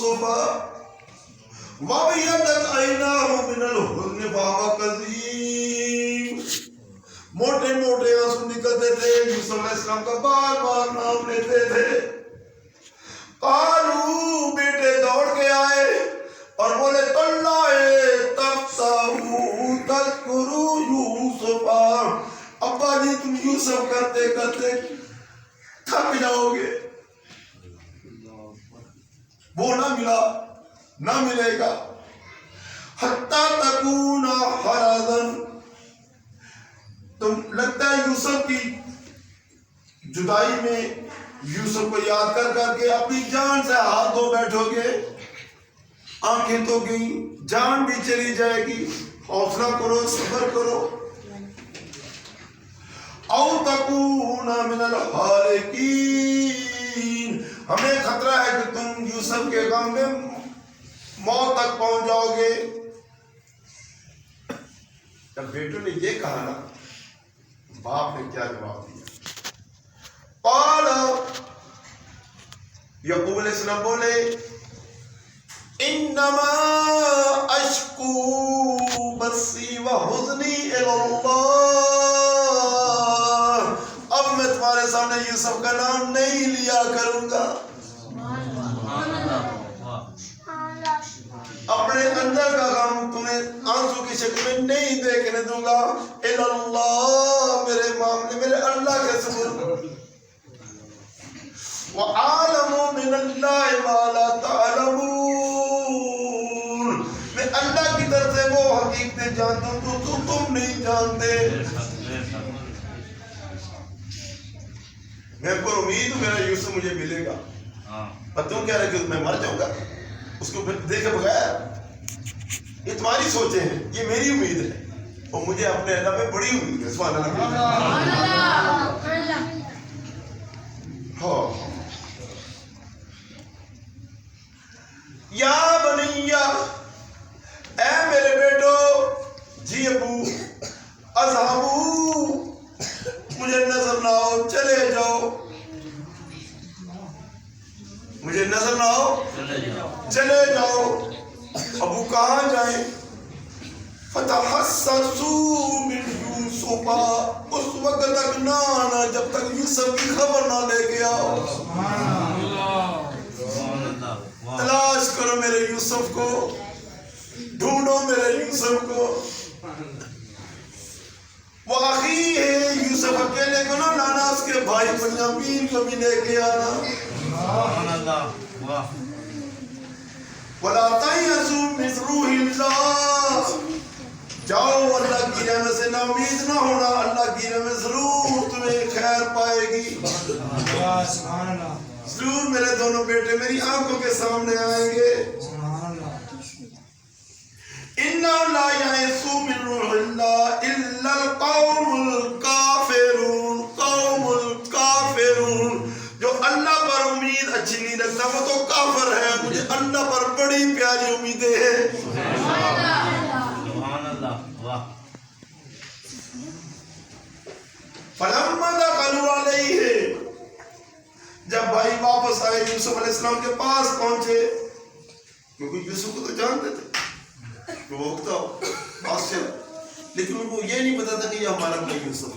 يوسف وابيضت عيناه من الحزن فهو كظيم. موٹے موٹے آنسو نکلتے تھے. یوسف علیہ السلام کا بار بار نام لیتے تھے. قالو بیٹے دوڑ کے آئے اور بولے تاللہ تفتح تذکر یوسف. ابا جی تم یوسف کرتے کرتے تھک جاؤ گے. وہ نہ ملا نہ ملے گا. حتی تکون حرازن. تم لگتا ہے یوسف کی جدائی میں یوسف کو یاد کر کر کے اپنی جان سے ہاتھ دھو بیٹھو گے. آنکھیں تو گئیں, جان بھی چلی جائے گی. حوصلہ کرو, صبر کرو. او تکون من الحالکین. ہمیں خطرہ ہے کہ تم یوسف کے غم میں موت تک پہنچ جاؤ گے. جب بیٹوں نے یہ کہا نا, باپ نے کیا جواب دیا؟ قال یعقوب علیہ السلام بولے انما اشکو بثی وحزنی الی اللہ. اب میں تمہارے سامنے یوسف کا نام نہیں لیا کروں گا. اپنے اندر کا غم تمہیں آنسو کی شکل میں نہیں دیکھنے دوں گا. الی اللہ, میرے معاملے میرے اللہ کے سپرد. وَعَالَمُوا مِنَ اللَّهِ مَا لَا تَعْلَمُونَ. میں اللہ کی طرف سے وہ حقیقتیں جانتا ہوں تو تم نہیں جانتے. میں پر امید ہوں میرا یوسف مجھے ملے گا. اور تم کہہ رہے کہ میں مر جاؤں گا اس کو دیکھے بغیر. یہ تمہاری سوچیں ہیں, یہ میری امید ہے اور مجھے اپنے اللہ میں بڑی امید ہے. سبحان اللہ. ہاں. یا بنیا, اے میرے بیٹو, جی ابو, اذهبوا, مجھے نظر نہ آؤ, چلے جاؤ. مجھے نظر نہ آؤ, چلے جاؤ. ابو کہاں جائیں؟ فتحسسوا من یوسف. اس وقت تک نہ آنا جب تک یوسف کی خبر نہ لے کے آؤ. تلاش کرو میرے یوسف کو, ڈھونڈو میرے یوسف کو. وہ آخی ہے, یوسف اکیلے کو نہ لانا, اس کے بھائی بنیامین کو بھی لے کے آنا. وَلَا تَيْأَسُوا مِنْ رُوحِ اللَّهِ. جاؤ, اللہ کی رحمت سے نا امید نہ ہونا. اللہ کی رحمت ضرور تمہیں خیر پائے گی. ضرور میرے دونوں بیٹے میری آنکھوں کے سامنے آئیں گے. إِنَّهُ لَا يَئِسُ مِنْ رُوحِ اللَّهِ إِلَّا الْقَوْمُ الْكَافِرُونَ. قوم الکافرون, جو اللہ پر امید اچھی نہیں رکھتا وہ تو کافر ہے. مجھے اللہ پر بڑی پیاری امیدیں ہیں. سبحان اللہ. واہ. فَلَمَّا دَخَلُوا عَلَيْهِ, جب بھائی واپس آئے یوسف علیہ السلام کے پاس پہنچے, کیونکہ یوسف کو تو جانتے تھے کہ وہ ہوتا بادشاہ, لیکن ان کو یہ نہیں پتا تھا کہ یہ ہمارا بھائی یوسف.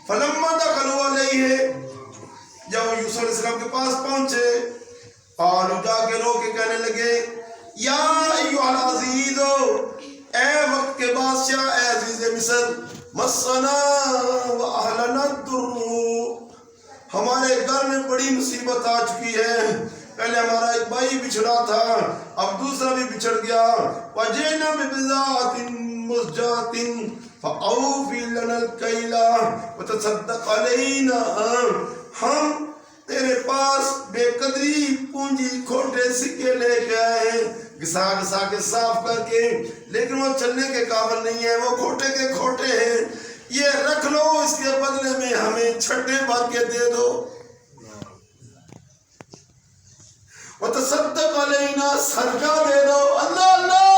فَلَمَّا دَخَلُوا عَلَيْهِ, جب وہ یوسف علیہ السلام کے پاس پہنچے, قالوا, جا کے رو کے کہنے لگے, یا ایھا العزیز, اے وقت کے بادشاہ, اے عزیز مصر, مسنا واہلنا الضر, ہمارے گھر میں بڑی مصیبت آ چکی ہے. پہلے ہمارا ایک بھائی بچھڑا تھا, اب دوسرا بھی بچھڑ گیا. وجئنا ببضاعۃ مزجاۃ فأوفِ لنا الکیل وتصدق علینا. ہم تیرے پاس بے قدری پونجی کھوٹے سکے لے کے آئے ہیں, گھسا گھسا کے صاف کر کے, لیکن وہ چلنے کے قابل نہیں ہے, وہ کھوٹے کے کھوٹے ہیں. یہ رکھ لو, اس کے بدلے میں ہمیں چھٹے بھر کے دے دو. وتصدق علینا, صدقہ دے دو. اللہ اللہ,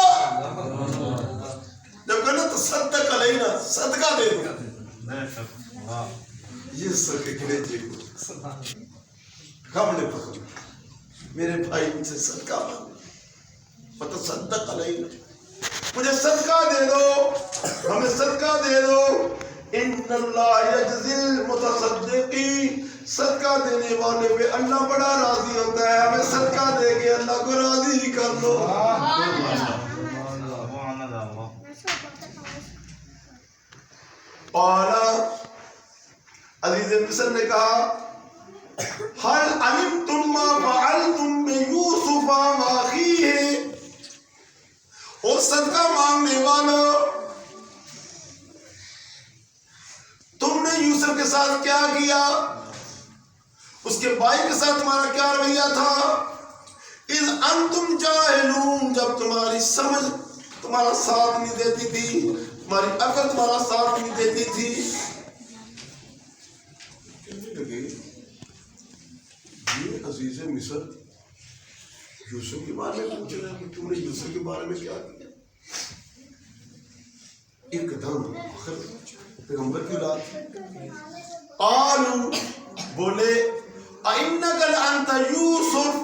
جب کہنا تصدق علینا, صدقہ دے دو. یہ سر کے کلیجے کو کمڑے پکڑ میرے بھائی مجھ سے صدقہ مانگے، فتصدق علینا، مجھے صدقہ دے دو، ہمیں صدقہ دے دو، ان اللہ یجزی المتصدقین، صدقہ دینے والے پہ اللہ بڑا راضی ہوتا ہے، ہمیں صدقہ دے کے اللہ کو راضی کر دو۔ اور عزیز مصر نے کہا حل علمتم ما فعلتم بیوسف واخیہ، اور صدقہ مانگنے والوں، تم نے یوسف کے ساتھ کیا کیا، اس کے بھائی کے ساتھ تمہارا کیا رویہ تھا، اذ انتم جاہلون، جب تمہاری سمجھ تمہارا ساتھ نہیں دیتی تھی، تمہاری عقل تمہارا ساتھ نہیں دیتی تھی۔ کہنے لگے یہ عزیز مصر یوسف کے بارے میں پوچھ رہا ہے کہ تم نے یوسف کے بارے میں کیا کیا، ایک دم پیغمبر کی اولاد، قالوا بولے اِنَّكَ لَأَنْتَ یوسف،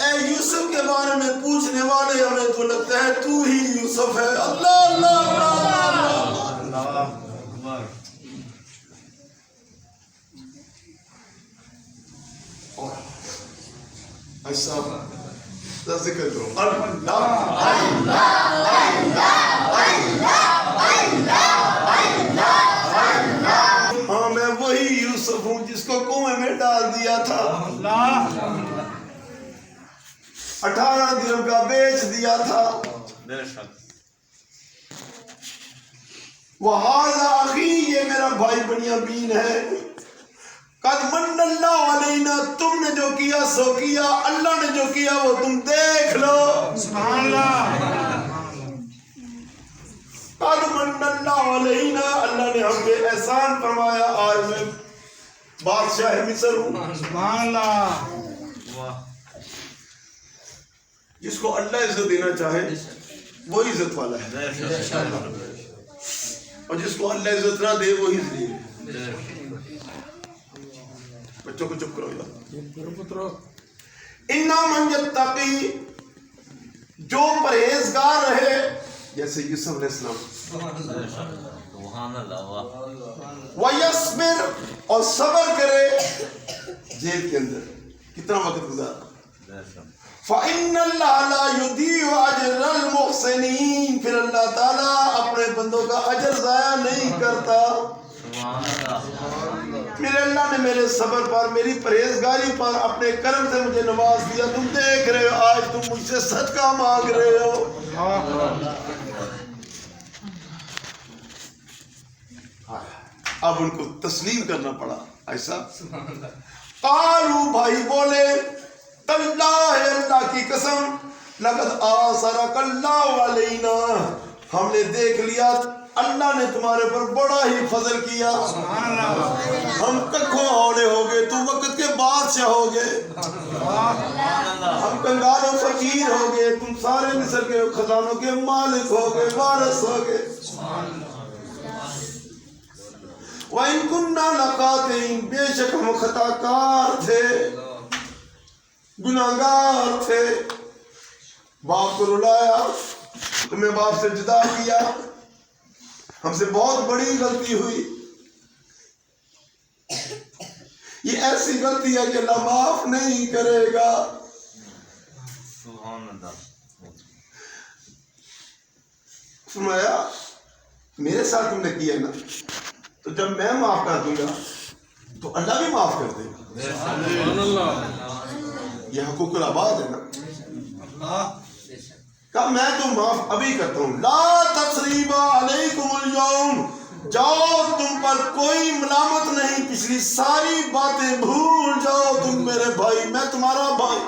اے یوسف کے بارے میں پوچھنے والے ہمیں تو لگتا ہے تو ہی یوسف ہے۔ اللہ اللہ اللہ اللہ، ایسا ذکر کرو اللہ اللہ ہاں میں وہی یوسف ہوں جس کو کنویں میں ڈال دیا تھا، 18 درہم کا بیچ دیا تھا۔ وَهَذَا أَخِي، یہ میرا بھائی بنیامین ہے۔ قَدْ مَنَّ اللَّهُ عَلَيْنَا، تم نے جو کیا سو کیا، اللہ نے جو کیا وہ تم دیکھ لو۔ سبحان اللہ۔ قَدْ مَنَّ اللَّهُ عَلَيْنَا، اللہ نے ہم پہ احسان فرمایا، آج میں بادشاہ مصر ہوں۔ سبحان اللہ۔ جس کو اللہ عزت دینا چاہے وہ عزت والا ہے، اور جس کو اللہ عزت نہ دے وہی ذلیل ہے۔ بچوں کو چپ کرو یار۔ اِنَّا مَنْ يَتَّقِي، جو پرہیزگار رہے، جیسے یوسف علیہ السلام، وَيَصْبِرْ، اور صبر کرے جیل کے اندر، کتنا وقت گزارا، فَإِنَّ اللَّهَ لَا يُضِيعُ أَجْرَ الْمُحْسِنِينَ، پھر اللہ تعالیٰ اپنے بندوں کا اجر ضائع نہیں کرتا۔ میرے اللہ نے میرے صبر پر، میری پرہیزگاری پر، اپنے کرم سے مجھے نواز دیا۔ تم دیکھ رہے ہو آج تم مجھ سے صدقہ مانگ رہے ہو۔ اب ان کو تسلیم کرنا پڑا ایسا۔ قالوا، بھائی بولے، تاللہ، اللہ کی قسم، لقد آثرک اللہ علینا، ہم نے دیکھ لیا اللہ نے تمہارے پر بڑا ہی فضل کیا، ہم ککھوں ہونے ہوگے، تم وقت کے بادشاہ ہوگے، ہم کنگال و فقیر ہوگے، تم سارے مصر کے خزانوں کے مالک ہوگے، وارث ہوگے۔ وَإِن كُنَّا لَخَاطِئِينَ، بے شک ہم خطا کار تھے، گناہگار تھے، باپ کو رلایا، تمہیں باپ سے جدا کیا، ہم سے بہت بڑی غلطی ہوئی، یہ ایسی غلطی ہے کہ اللہ معاف نہیں کرے گا۔ سبحان اللہ۔ فرمایا میرے ساتھ تم نے کیا نا، تو جب میں معاف کر دوں گا تو اللہ بھی معاف کر دے گا۔ یہ حقوق العباد ہے نا، کہا میں تو معاف ابھی کرتا ہوں۔ لا تثریب علیکم اليوم، جاؤ تم پر کوئی ملامت نہیں، پچھلی ساری باتیں بھول جاؤ، تم میرے بھائی، میں تمہارا بھائی۔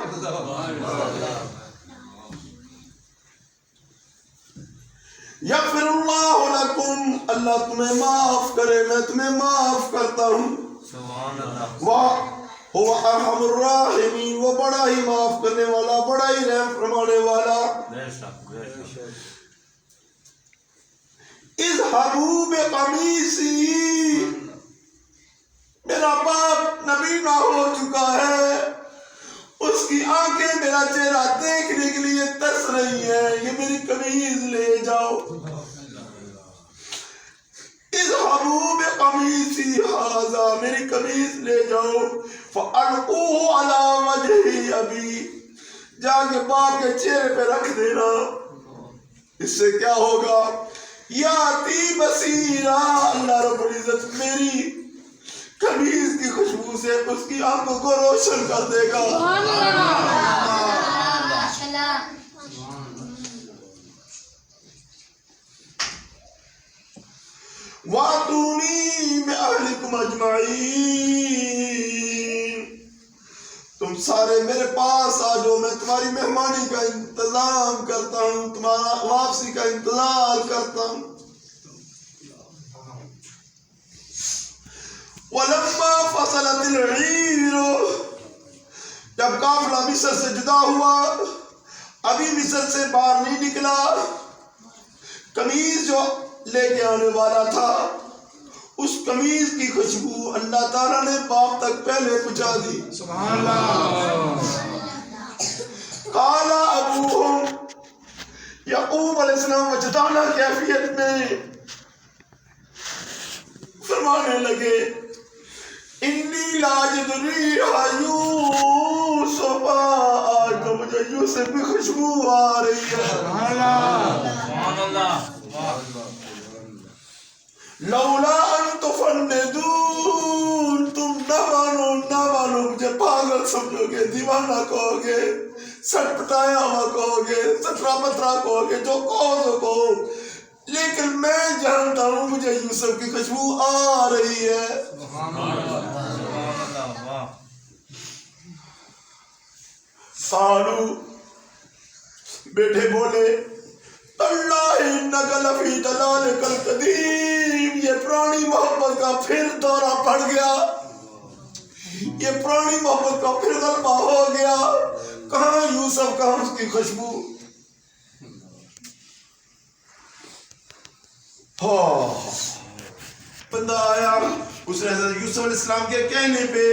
یغفر اللہ لکم، اللہ تمہیں معاف کرے، میں تمہیں معاف کرتا ہوں۔ وہ ارحم الراحمین، وہ بڑا ہی معاف کرنے والا، بڑا ہی رحم فرمانے والا۔ اذهبوا بقمیصی، میرا باپ نبی نہ ہو چکا ہے، اس کی آنکھیں میرا چہرہ دیکھنے کے لیے ترس رہی ہیں، یہ میری قمیض لے جاؤ، اذهبوا بقمیصی ھذا، میری قمیض لے جاؤ، فألقوه علی وجہ ابی، جا کے باپ کے چہرے پہ رکھ دینا، اس سے کیا ہوگا؟ یاتی بصیرا، اللہ رب العزت میری قمیض کی خوشبو سے اس کی آنکھوں کو روشن کر دے گا۔ وَأْتُونِي بِأَهْلِكُمْ أَجْمَعِينَ، تم سارے میرے پاس آ جاؤ، میں تمہاری مہمانی کا انتظام کرتا ہوں، تمہارا واپسی کا انتظار کرتا ہوں۔ وَلَمَّا فَصَلَتِ الْعِيرُ، جب قافلہ مصر سے جدا ہوا، ابھی مصر سے باہر نہیں نکلا، قمیض جو لے کے آنے والا تھا اس قمیض کی خوشبو اللہ تعالیٰ نے باپ تک پہلے پہنچا دی۔ سبحان اللہ۔ قال ابوہم، یعقوب علیہ السلام وجدانہ کیفیت میں فرمانے لگے، انی لاجد ریح یوسف، آج تو مجھے یوسف کی خوشبو آ رہی ہے۔ سبحان اللہ۔ لولا ان تفندون، تم نہ مانو مجھے پاگل سمجھو گے، دیوانہ کہو گے، سٹ پٹایا ہوا کہو گے، سترا پترا کہو گے، جو کہو تو کہو، لیکن میں جانتا ہوں مجھے یوسف کی خوشبو آ رہی ہے۔ قالو، بیٹے بولے، اللہ انک لفی ضلالک القدیم، یہ پرانی محبت کا پھر دورہ پڑ گیا، یہ پرانی محبت کا پھر غلبہ ہو گیا، کہاں یوسف، کہاں اس کی خوشبو؟ بندہ آیا، اس نے حضرت یوسف علیہ السلام کے کہنے پہ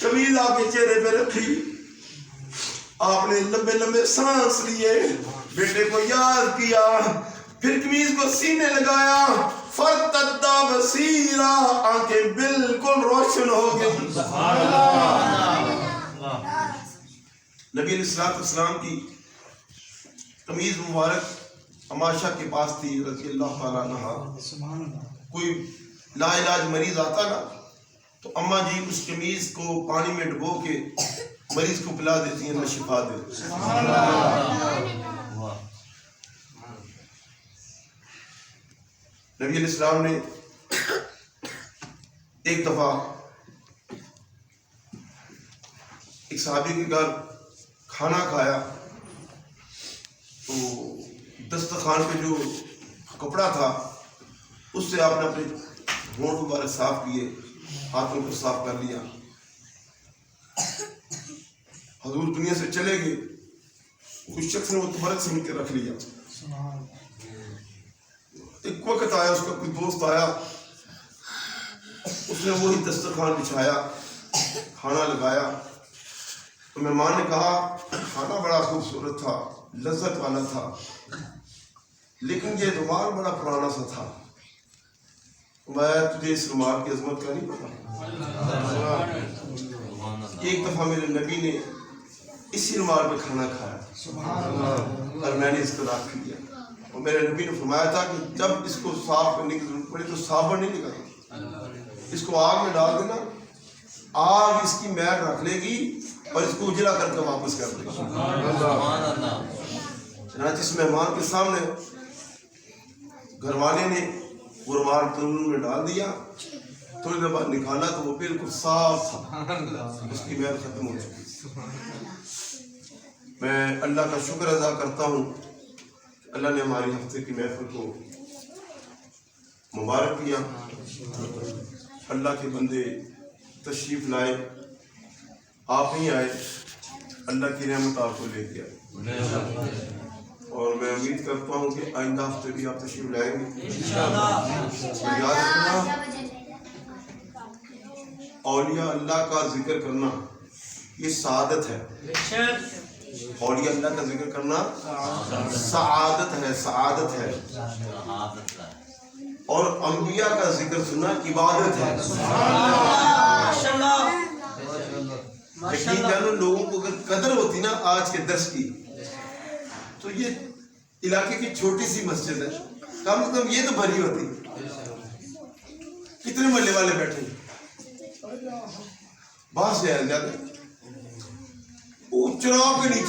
قمیض آپ کے چہرے پہ رکھی، آپ نے لمبے لمبے سانس لیے، بیٹے کو یاد کیا، پھر قمیض کو سینے لگایا، فرتد بصیرا، آنکھیں بالکل روشن ہو گئی۔ نبی علیہ السلام کی قمیض مبارک عماشہ کے پاس تھی رضی اللہ تعالیٰ عنہ، کوئی لا علاج مریض آتا نا تو اماں جی اس قمیض کو پانی میں ڈبو کے مریض کو پلا دیتی ہیں، اللہ شفا دے۔ نبی علیہ السلام نے ایک دفعہ ایک صحابی کے گھر کھانا کھایا تو دسترخوان پہ جو کپڑا تھا اس سے آپ نے اپنے ہونٹ مبارک صاف کیے، ہاتھوں کو صاف کر لیا۔ حضور دنیا سے چلے گئے، کچھ شخص نے وہ تبرک سمجھ کے رکھ لیا۔ ایک وقت آیا، اس کا کوئی دوست آیا، اس نے وہی دسترخوان بچھایا، کھانا لگایا تو مہمان نے کہا کھانا بڑا خوبصورت تھا، لذت والا تھا، لیکن یہ رومال بڑا پرانا سا تھا، میں تجھے اس رومال کی عظمت کا نہیں پتا۔ ایک دفعہ میرے نبی نے اسی رومال پہ کھانا کھایا اور میں نے اس کو رکھ لیا، اور میرے نبی نے فرمایا تھا کہ جب اس کو صاف کرنے کی ضرورت پڑے تو صابن نہیں نکالنا، اس کو آگ میں ڈال دینا، آگ اس کی میل رکھ لے گی اور اس کو اجلا کر کے واپس کر دے گی۔ چنانچہ اس مہمان کے سامنے گھر والے نے وہ رومال تنور میں ڈال دیا، تھوڑی دیر بعد نکالا تو وہ بالکل صاف تھا، اس کی میل ختم ہو چکی۔ میں اللہ کا شکر ادا کرتا ہوں اللہ نے ہماری ہفتے کی محفل کو مبارک کیا، اللہ کے بندے تشریف لائے، آپ نہیں آئے، اللہ کی رحمت آپ کو لے گیا، اور میں امید کرتا ہوں کہ آئندہ ہفتے بھی آپ تشریف لائیں گے انشاءاللہ۔ یاد رکھنا اولیاء اللہ کا ذکر کرنا یہ سعادت ہے. اولیاء اللہ کا ذکر کرنا سعادت ہے، سعادت ہے. اور انبیاء کا ذکر سننا عبادت ہے. یقین جانو لوگوں کو اگر قدر ہوتی نا آج کے درس کی، تو یہ علاقے کی چھوٹی سی مسجد ہے، کم از کم یہ تو بھری ہوتی. کتنے محلے والے بیٹھے باہر سے آئے جاتے وہ چراغ کے نیچے